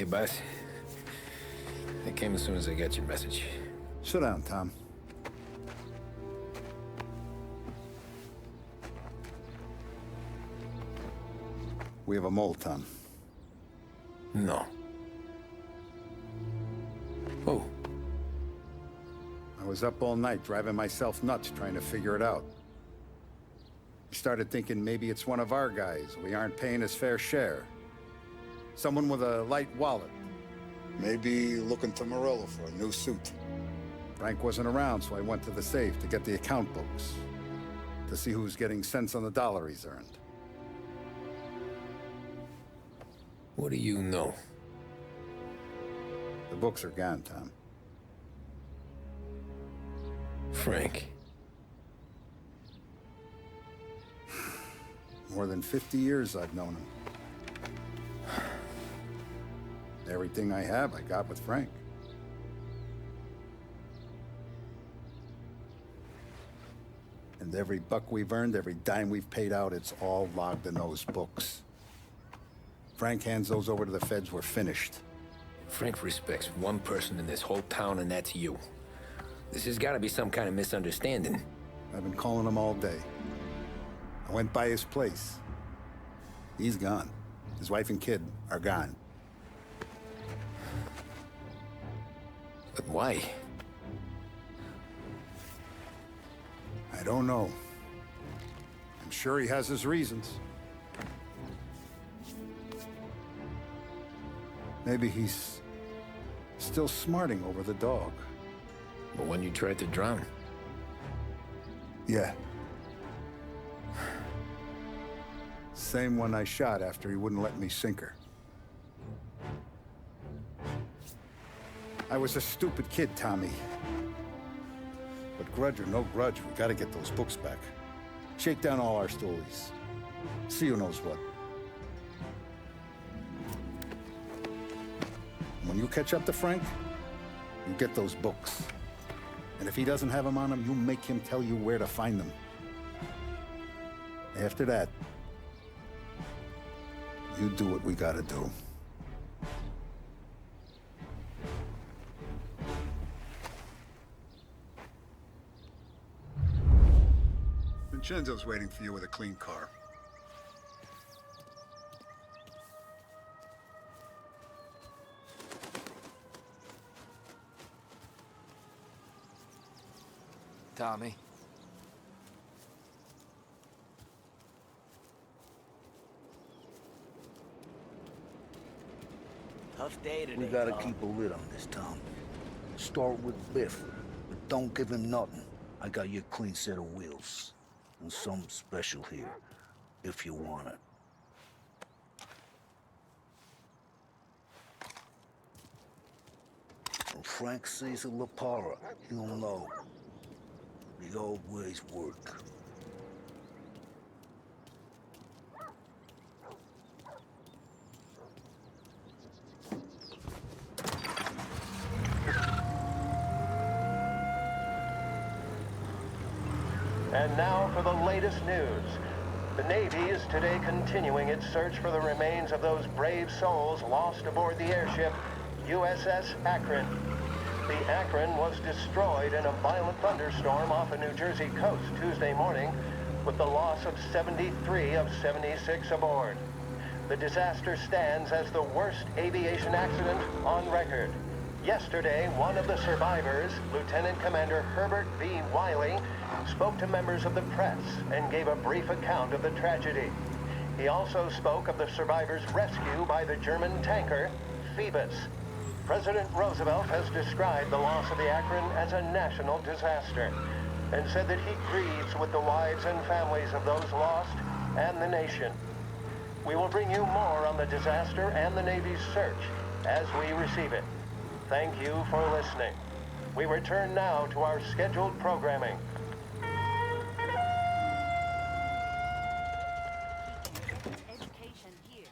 Hey, boss. I came as soon as I got your message. Sit down, Tom. We have a mole, Tom. No. Oh. I was up all night driving myself nuts trying to figure it out. I started thinking maybe it's one of our guys. We aren't paying his fair share. Someone with a light wallet. Maybe looking to Morello for a new suit. Frank wasn't around, so I went to the safe to get the account books. To see who's getting cents on the dollar he's earned. What do you know? The books are gone, Tom. Frank. More than 50 years I've known him. Everything I have, I got with Frank. And every buck we've earned, every dime we've paid out, it's all logged in those books. Frank hands those over to the feds, we're finished. Frank respects one person in this whole town, and that's you. This has got to be some kind of misunderstanding. I've been calling him all day. I went by his place. He's gone. His wife and kid are gone. But why? I don't know. I'm sure he has his reasons. Maybe he's still smarting over the dog. But when you tried to drown? Yeah. Same one I shot after he wouldn't let me sink her. I was a stupid kid, Tommy. But grudge or no grudge, we gotta get those books back. Shake down all our stories. See who knows what. When you catch up to Frank, you get those books. And if he doesn't have them on him, you make him tell you where to find them. After that, you do what we gotta do. Vincenzo's waiting for you with a clean car. Tommy. Tough day today. We gotta keep a lid on this, Tom. Start with Biff, but don't give him nothing. I got you a clean set of wheels. And something special here, if you want it. When Frank sees a La Parra, he'll know. The old ways work. And now for the latest news. The Navy is today continuing its search for the remains of those brave souls lost aboard the airship USS Akron. The Akron was destroyed in a violent thunderstorm off the New Jersey coast Tuesday morning, with the loss of 73 of 76 aboard. The disaster stands as the worst aviation accident on record. Yesterday, one of the survivors, Lieutenant Commander Herbert V. Wiley, spoke to members of the press and gave a brief account of the tragedy. He also spoke of the survivors' rescue by the German tanker, Phoebus. President Roosevelt has described the loss of the Akron as a national disaster and said that he grieves with the wives and families of those lost and the nation. We will bring you more on the disaster and the Navy's search as we receive it. Thank you for listening. We return now to our scheduled programming. Education here.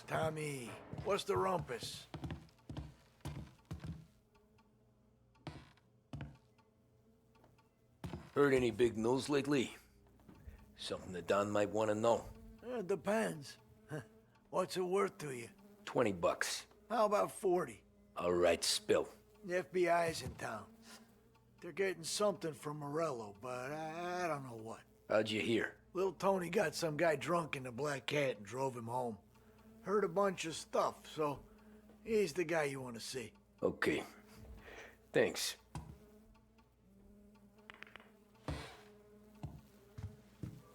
Tommy, what's the rumpus? Heard any big news lately? Something that Don might want to know. Depends. What's it worth to you? $20. How about 40? All right, spill. The FBI's in town. They're getting something from Morello, but I don't know what. How'd you hear? Little Tony got some guy drunk in the Black Cat and drove him home. Heard a bunch of stuff, so he's the guy you want to see. Okay. Thanks.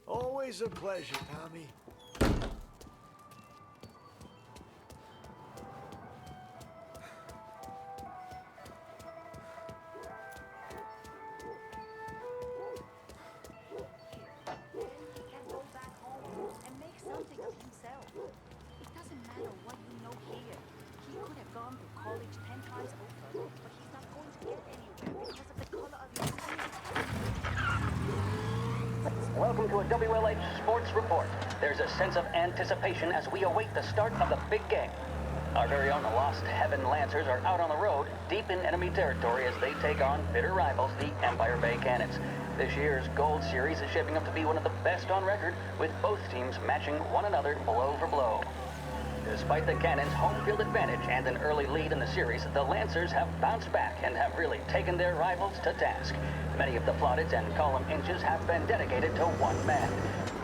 Always a pleasure, Tommy. He can go back home and make something of himself. It doesn't matter what you know here. He could have gone to college 10 times over, but he's not going to get anywhere because of the color of his skin. Welcome to a WLH Sports Report. There's a sense of anticipation as we await the start of the big game. Our very own Lost Heaven Lancers are out on the road, deep in enemy territory as they take on bitter rivals, the Empire Bay Cannons. This year's Gold Series is shaping up to be one of the best on record, with both teams matching one another blow for blow. Despite the Cannons' home field advantage and an early lead in the series, the Lancers have bounced back and have really taken their rivals to task. Many of the plaudits and column inches have been dedicated to one man.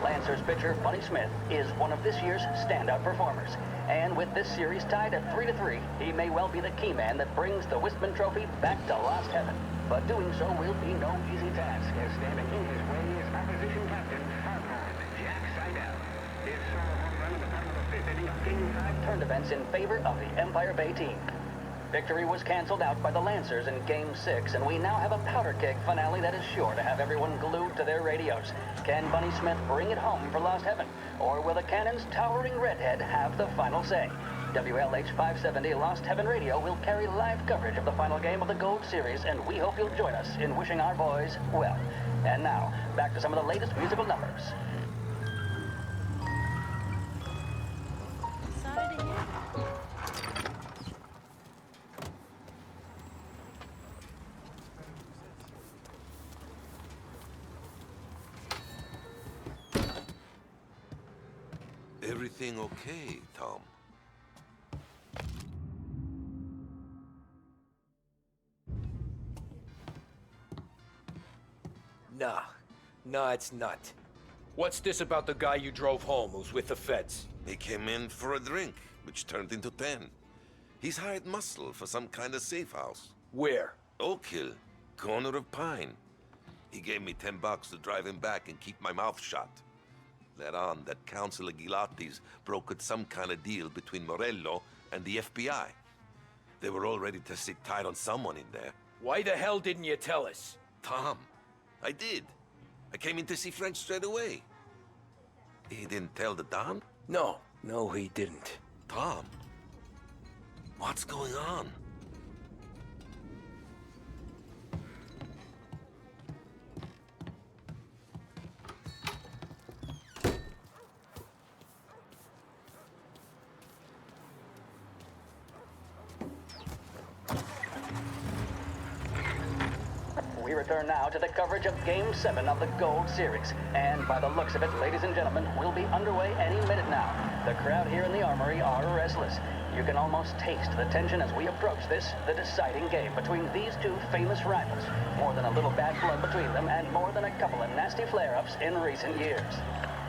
Lancers pitcher Bunny Smith is one of this year's standout performers. And with this series tied at 3-3, he may well be the key man that brings the Wistman Trophy back to Lost Heaven. But doing so will be no easy task, as standing in his way is opposition captain Foghorn Jack Seidel. His solo home run in the bottom of the fifth inning of Game 5 turned events in favor of the Empire Bay team. Victory was canceled out by the Lancers in Game 6, and we now have a powder keg finale that is sure to have everyone glued to their radios. Can Bunny Smith bring it home for Lost Heaven? Or will the Cannon's towering redhead have the final say? WLH 570 Lost Heaven Radio will carry live coverage of the final game of the Gold Series, and we hope you'll join us in wishing our boys well. And now, back to some of the latest musical numbers. Sorry to hear that. Everything okay, Tom? Nah, it's not. What's this about the guy you drove home who's with the feds? He came in for a drink, which turned into 10. He's hired muscle for some kind of safe house. Where? Oak Hill, corner of Pine. He gave me $10 to drive him back and keep my mouth shut. Let on that Councilor Gilatti's brokered some kind of deal between Morello and the FBI. They were all ready to sit tight on someone in there. Why the hell didn't you tell us? Tom, I did. I came in to see French straight away. He didn't tell the Don? No, he didn't. Tom, what's going on? We return now to the coverage of Game 7 of the Gold Series. And by the looks of it, ladies and gentlemen, we'll be underway any minute now. The crowd here in the Armory are restless. You can almost taste the tension as we approach this, the deciding game between these two famous rivals. More than a little bad blood between them, and more than a couple of nasty flare-ups in recent years.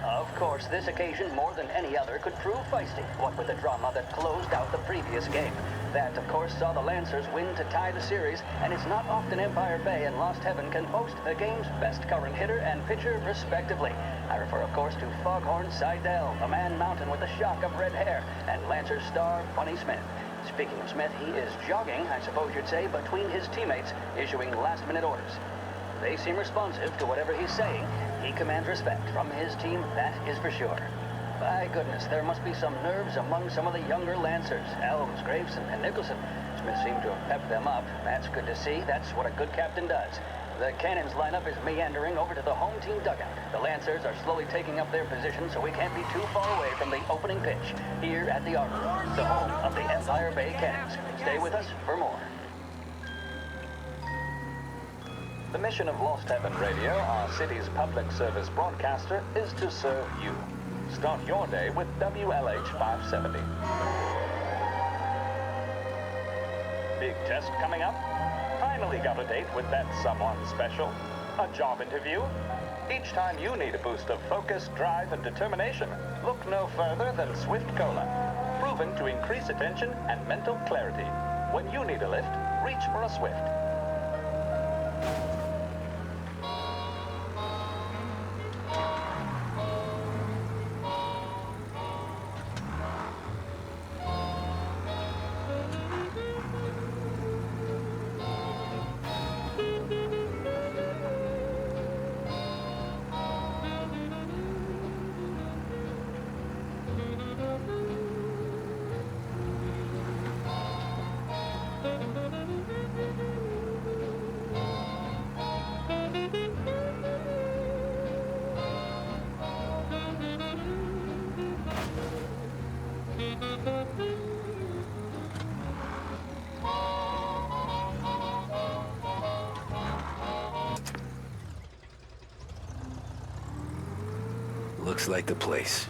Of course, this occasion, more than any other, could prove feisty, what with the drama that closed out the previous game. That, of course, saw the Lancers win to tie the series, and it's not often Empire Bay and Lost Heaven can boast the game's best current hitter and pitcher, respectively. I refer, of course, to Foghorn Seidel, the man mountain with a shock of red hair, and Lancers star Bunny Smith. Speaking of Smith, he is jogging, I suppose you'd say, between his teammates, issuing last-minute orders. They seem responsive to whatever he's saying. He commands respect from his team, that is for sure. By goodness, there must be some nerves among some of the younger Lancers. Elms, Graves, and Nicholson. Smith seemed to have pepped them up. That's good to see. That's what a good captain does. The cannons lineup is meandering over to the home team dugout. The Lancers are slowly taking up their position, so we can't be too far away from the opening pitch here at the Armory, the home of the Empire Bay Cannons. Stay with us for more. The mission of Lost Heaven Radio, our city's public service broadcaster, is to serve you. Start your day with WLH 570. Big test coming up? Finally got a date with that someone special? A job interview? Each time you need a boost of focus, drive, and determination, look no further than Swift Cola. Proven to increase attention and mental clarity. When you need a lift, reach for a Swift. Looks like the place.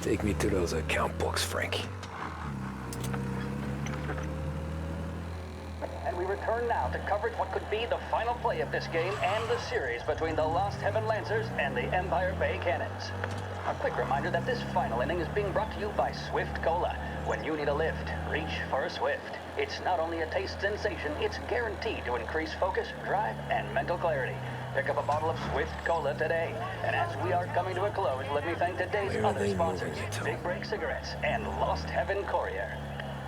Take me to those account books, Frankie. And we return now to coverage what could be the final play of this game and the series between the Lost Heaven Lancers and the Empire Bay Cannons. A quick reminder that this final inning is being brought to you by Swift Cola. When you need a lift, reach for a Swift. It's not only a taste sensation, it's guaranteed to increase focus, drive, and mental clarity. Pick up a bottle of Swift Cola today. And as we are coming to a close, let me thank today's other sponsors, Big Break Cigarettes and Lost Heaven Courier.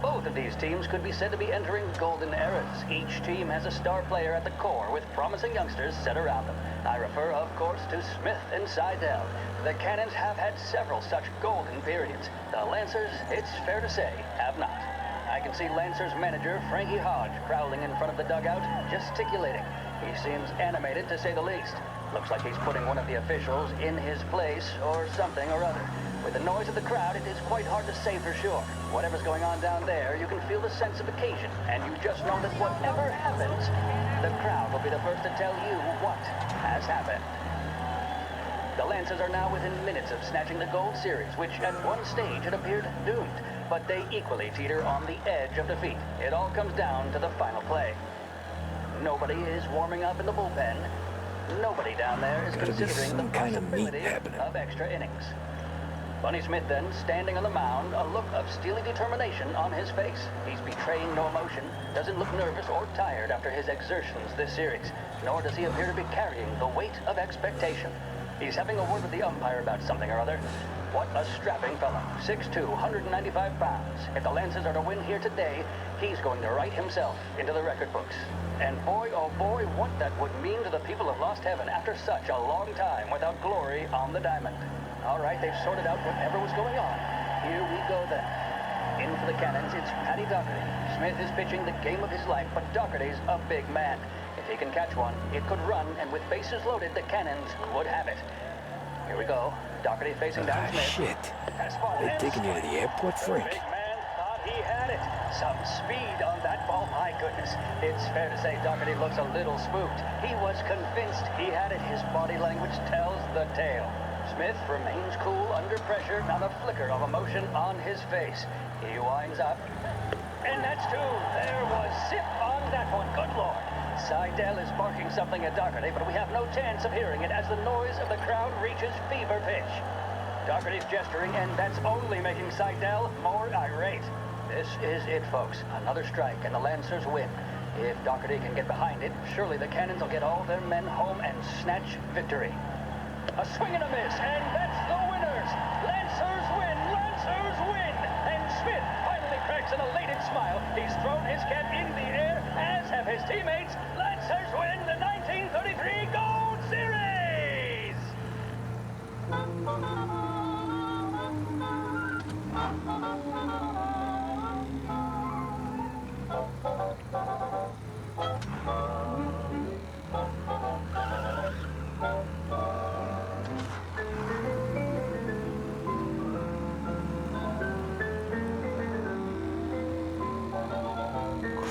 Both of these teams could be said to be entering golden eras. Each team has a star player at the core with promising youngsters set around them. I refer, of course, to Smith and Seidel. The Cannons have had several such golden periods. The Lancers, it's fair to say, have not. I can see Lancers manager Frankie Hodge prowling in front of the dugout, gesticulating. He seems animated, to say the least. Looks like he's putting one of the officials in his place, or something or other. With the noise of the crowd, it is quite hard to say for sure. Whatever's going on down there, you can feel the sense of occasion, and you just know that whatever happens, the crowd will be the first to tell you what has happened. The Lancers are now within minutes of snatching the Gold Series, which at one stage had appeared doomed, but they equally teeter on the edge of defeat. It all comes down to the final play. Nobody is warming up in the bullpen. Nobody down there is considering the possibility of extra innings. Bunny Smith then, standing on the mound, a look of steely determination on his face. He's betraying no emotion, doesn't look nervous or tired after his exertions this series, nor does he appear to be carrying the weight of expectation. He's having a word with the umpire about something or other. What a strapping fellow. 6'2", 195 pounds. If the Lancers are to win here today, he's going to write himself into the record books. And boy, oh boy, what that would mean to the people of Lost Heaven after such a long time without glory on the diamond. All right, they've sorted out whatever was going on. Here we go then. In for the Cannons, it's Paddy Doherty. Smith is pitching the game of his life, but Doherty's a big man. If he can catch one, it could run, and with bases loaded, the Cannons would have it. Here we go. Doherty facing down Smith. Shit. They're taking you to the airport, Frank. Big man thought he had it. Some speed on that ball, my goodness. It's fair to say Doherty looks a little spooked. He was convinced he had it. His body language tells the tale. Smith remains cool under pressure, not a flicker of emotion on his face. He winds up. And that's two. There was zip on that one. Good Lord. Seidel is barking something at Doherty, but we have no chance of hearing it as the noise of the crowd reaches fever pitch. Doherty's gesturing, and that's only making Seidel more irate. This is it, folks. Another strike, and the Lancers win. If Doherty can get behind it, surely the Cannons will get all their men home and snatch victory. A swing and a miss, and that's the winners! Lancers win! Lancers win! And Smith finally cracks an elated smile. He's thrown his cap in the air, as have his teammates. Lancers win the 1933 Gold Series!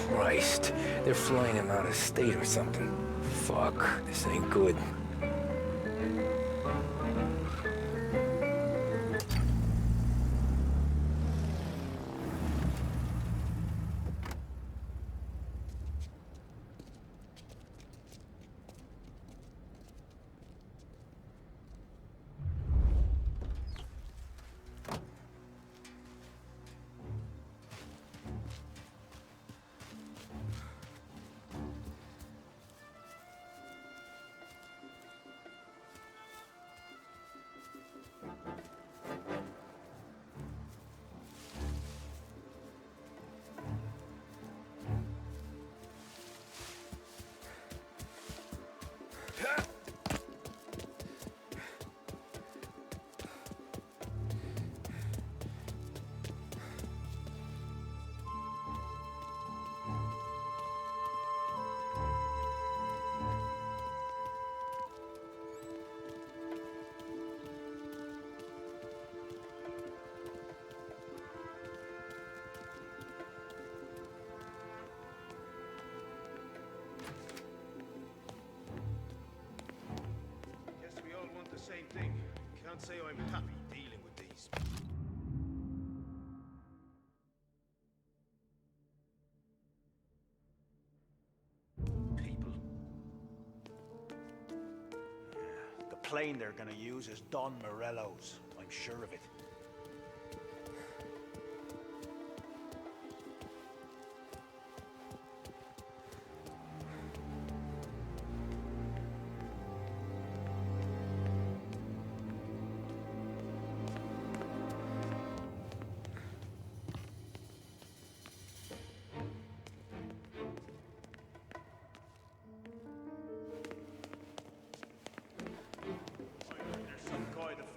Christ, they're flying him out of state or something. Fuck, this ain't good. Same thing. Can't say I'm happy dealing with these. People. The plane they're gonna use is Don Morello's. I'm sure of it.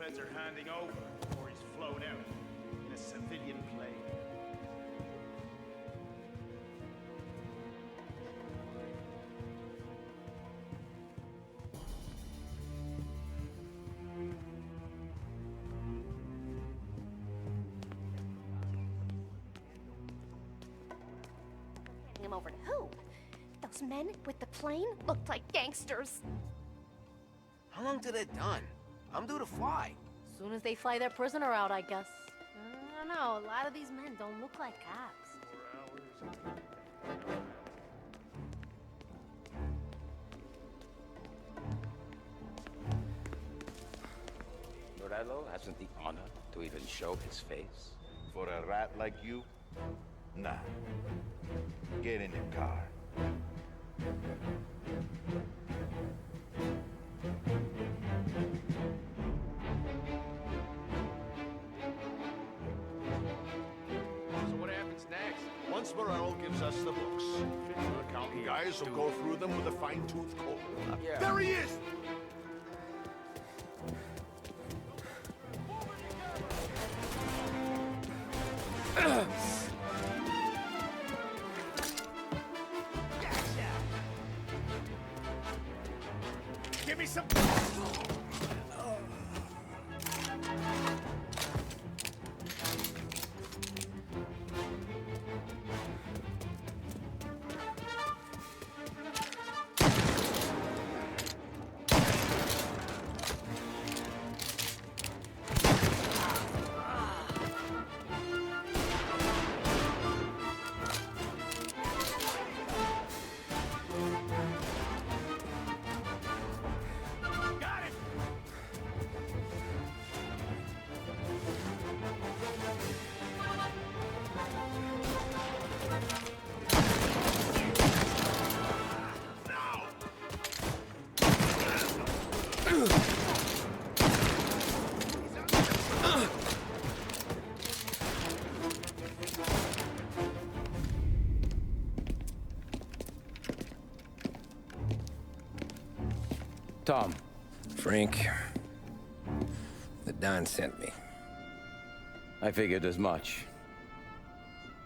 Are handing over before he's flown out in a civilian plane. Handing him over to who? Those men with the plane looked like gangsters. How long till they're done? I'm due to fly. Soon as they fly their prisoner out, I guess. I don't know, a lot of these men don't look like cops. 4 hours. Morello hasn't the honor to even show his face. For a rat like you? Nah. Get in the car. So what happens next? Once Morello gives us the books, the accounting guys will go through them with a fine-tooth comb. Yeah. There he is! Give me some... Tom. Frank. The Don sent me. I figured as much.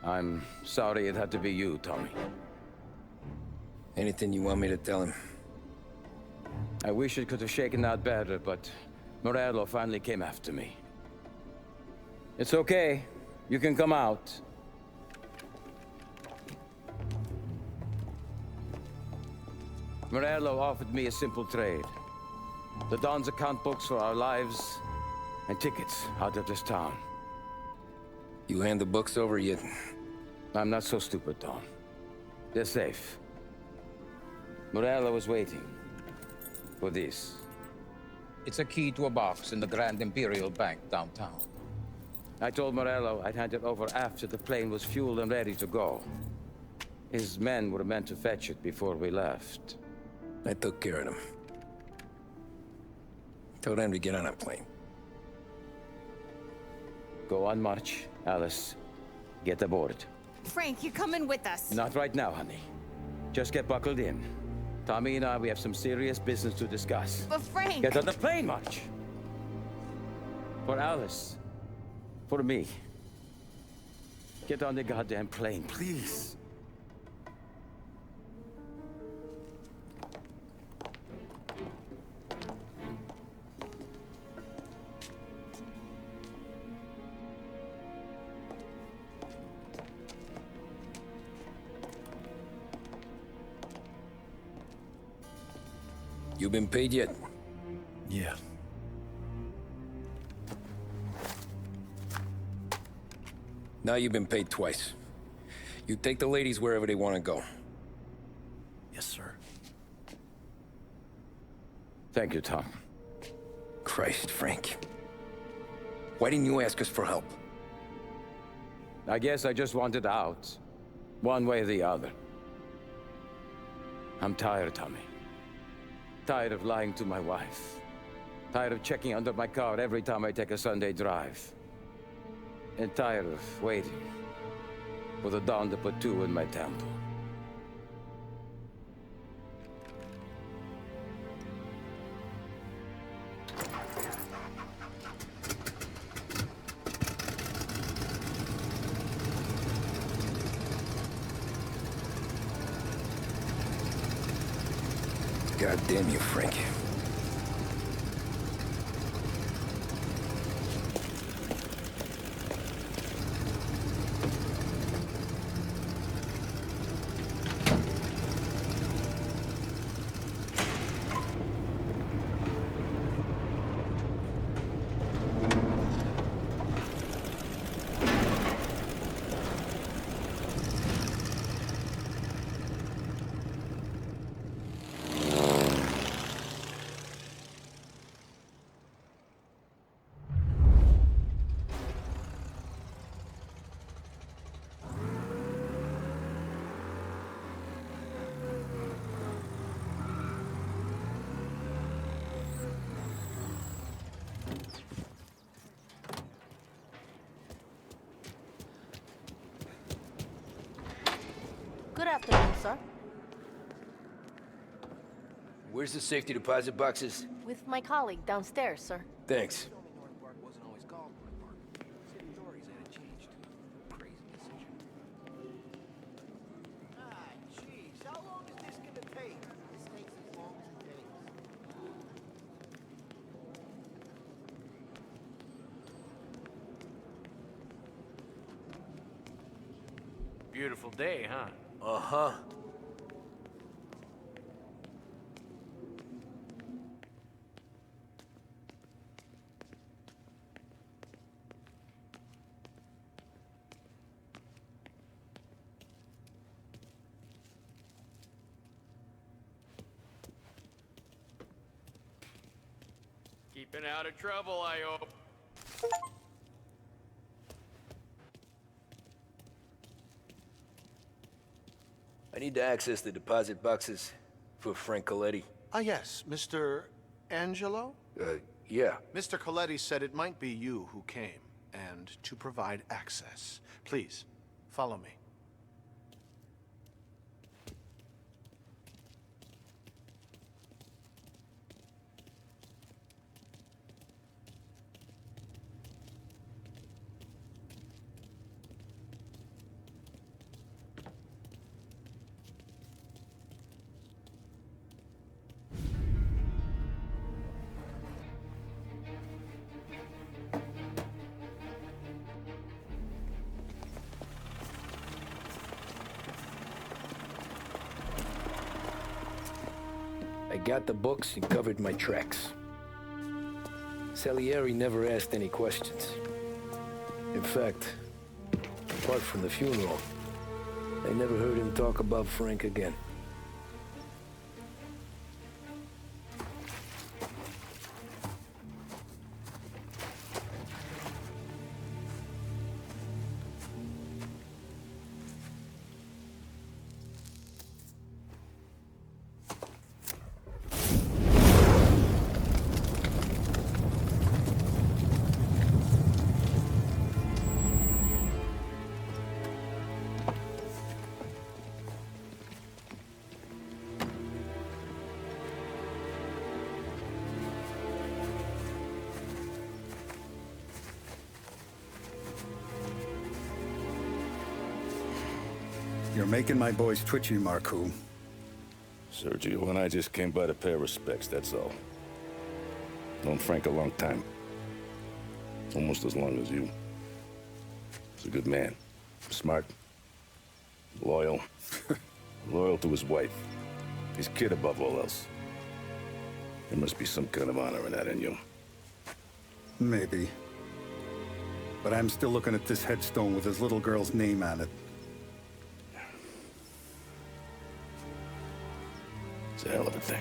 I'm sorry it had to be you, Tommy. Anything you want me to tell him? I wish it could have shaken out better, but Morello finally came after me. It's okay. You can come out. Morello offered me a simple trade. The Don's account books for our lives and tickets out of this town. You hand the books over yet? I'm not so stupid, Don. They're safe. Morello was waiting for this. It's a key to a box in the Grand Imperial Bank downtown. I told Morello I'd hand it over after the plane was fueled and ready to go. His men were meant to fetch it before we left. I took care of them. Told them to get on a plane. Go on, March. Alice, get aboard. Frank, you're coming with us. Not right now, honey. Just get buckled in. Tommy and I, we have some serious business to discuss. But Frank... Get on the plane, March! For Alice. For me. Get on the goddamn plane, please. You been paid yet? Yeah. Now you've been paid twice. You take the ladies wherever they want to go. Yes, sir. Thank you, Tom. Christ, Frank. Why didn't you ask us for help? I guess I just wanted out. One way or the other. I'm tired, Tommy. Tired of lying to my wife. Tired of checking under my car every time I take a Sunday drive. And tired of waiting for the dawn to put two in my temple. God damn you, Frank. Good afternoon, sir. Where's the safety deposit boxes? With my colleague downstairs, sir. Thanks. Beautiful day, huh? Uh-huh. Keeping out of trouble, I hope. I need to access the deposit boxes for Frank Coletti. Ah, yes, Mr. Angelo? Yeah. Mr. Coletti said it might be you who came, and to provide access. Please, follow me. I got the books and covered my tracks. Salieri never asked any questions. In fact, apart from the funeral, I never heard him talk about Frank again. You're making my boys twitchy, Marku. Sergio and I just came by to pay respects, that's all. Known Frank a long time. Almost as long as you. He's a good man. Smart. Loyal. Loyal to his wife. His kid above all else. There must be some kind of honor in that in you. Maybe. But I'm still looking at this headstone with his little girl's name on it. It's a hell of a thing.